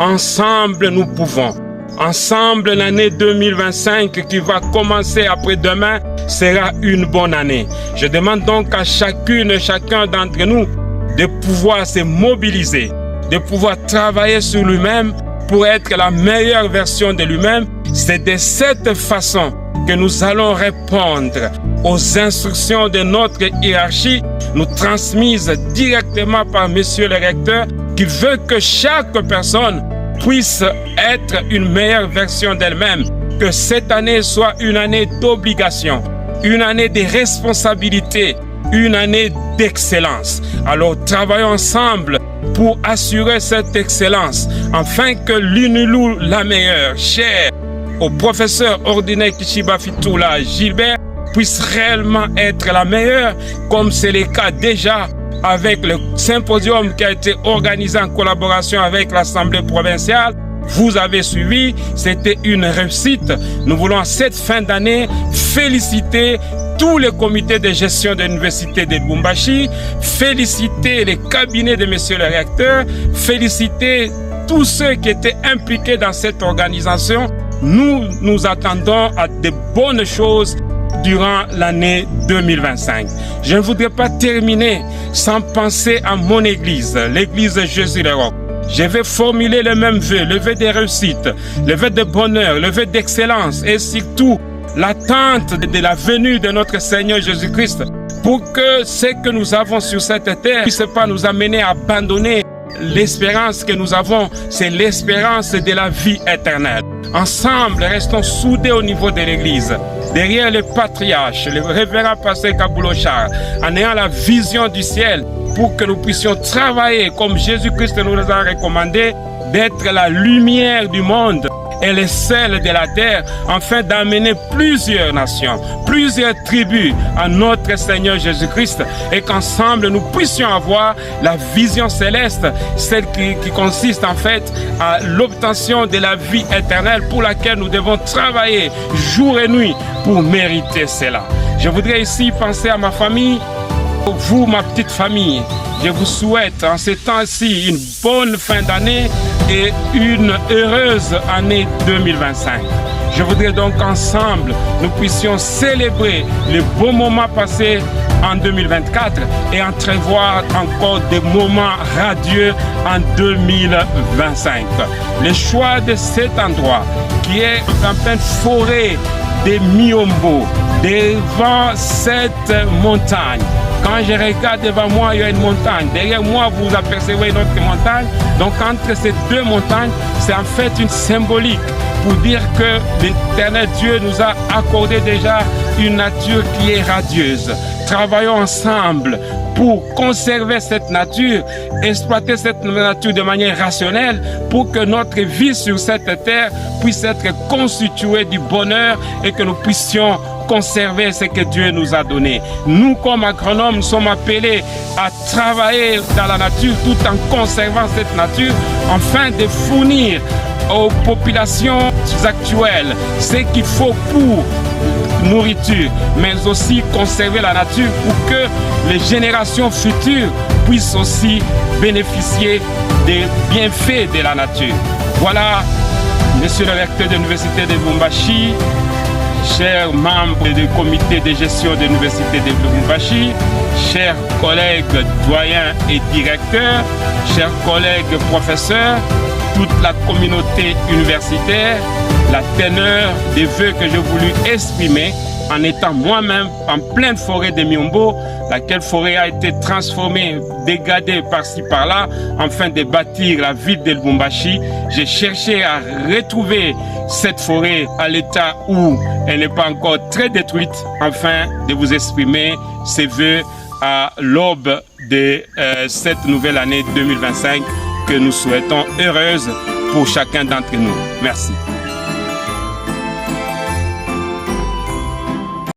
Ensemble, nous pouvons. Ensemble, l'année 2025 qui va commencer après-demain sera une bonne année. Je demande donc à chacune et chacun d'entre nous de pouvoir se mobiliser, de pouvoir travailler sur lui-même pour être la meilleure version de lui-même. C'est de cette façon que nous allons répondre aux instructions de notre hiérarchie, nous transmises directement par Monsieur le recteur, qui veut que chaque personne puisse être une meilleure version d'elle-même, que cette année soit une année d'obligation, une année de responsabilité, une année d'excellence. Alors travaillons ensemble pour assurer cette excellence, afin que l'UNILU, la meilleure, chère au professeur ordinaire Kishiba Fitoula Gilbert, puisse réellement être la meilleure, comme c'est le cas déjà avec le symposium qui a été organisé en collaboration avec l'Assemblée provinciale. Vous avez suivi, c'était une réussite. Nous voulons à cette fin d'année féliciter tous les comités de gestion de l'Université de Lubumbashi, féliciter les cabinets de Monsieur le recteur, féliciter tous ceux qui étaient impliqués dans cette organisation. Nous attendons à de bonnes choses durant l'année 2025. Je ne voudrais pas terminer sans penser à mon église, l'église Jésus le Roc. Je vais formuler le même vœu, le vœu de réussite, le vœu de bonheur, le vœu d'excellence et surtout l'attente de la venue de notre Seigneur Jésus-Christ pour que ce que nous avons sur cette terre ne puisse pas nous amener à abandonner l'espérance que nous avons, c'est l'espérance de la vie éternelle. Ensemble, restons soudés au niveau de l'Église, derrière le patriarche, le révérend pasteur Kaboulochar, en ayant la vision du ciel pour que nous puissions travailler comme Jésus-Christ nous a recommandé, d'être la lumière du monde et le sel de la terre, afin d'amener plusieurs nations, plusieurs tribus à notre Seigneur Jésus-Christ, et qu'ensemble nous puissions avoir la vision céleste, celle qui consiste en fait à l'obtention de la vie éternelle pour laquelle nous devons travailler jour et nuit pour mériter cela. Je voudrais ici penser à ma famille, vous, ma petite famille. Je vous souhaite en ces temps-ci une bonne fin d'année et une heureuse année 2025. Je voudrais donc qu'ensemble, nous puissions célébrer les beaux moments passés en 2024 et entrevoir encore des moments radieux en 2025. Le choix de cet endroit qui est en pleine forêt des Miombo, devant cette montagne. Quand je regarde devant moi, il y a une montagne. Derrière moi, vous apercevez une autre montagne. Donc entre ces deux montagnes, c'est en fait une symbolique pour dire que l'Éternel Dieu nous a accordé déjà une nature qui est radieuse. Travaillons ensemble pour conserver cette nature, exploiter cette nature de manière rationnelle pour que notre vie sur cette terre puisse être constituée du bonheur et que nous puissions conserver ce que Dieu nous a donné. Nous, comme agronomes, nous sommes appelés à travailler dans la nature tout en conservant cette nature, afin de fournir aux populations actuelles ce qu'il faut pour nourriture, mais aussi conserver la nature pour que les générations futures puissent aussi bénéficier des bienfaits de la nature. Voilà, Monsieur le recteur de l'Université de Lubumbashi, chers membres du comité de gestion de l'Université de Lubumbashi, chers collègues doyens et directeurs, chers collègues professeurs, toute la communauté universitaire, la teneur des vœux que j'ai voulu exprimer en étant moi-même en pleine forêt de Miombo, laquelle forêt a été transformée, dégradée par-ci par-là, afin de bâtir la ville de Lubumbashi. J'ai cherché à retrouver cette forêt à l'état où elle n'est pas encore très détruite, afin de vous exprimer ces vœux à l'aube de cette nouvelle année 2025 que nous souhaitons heureuse pour chacun d'entre nous. Merci.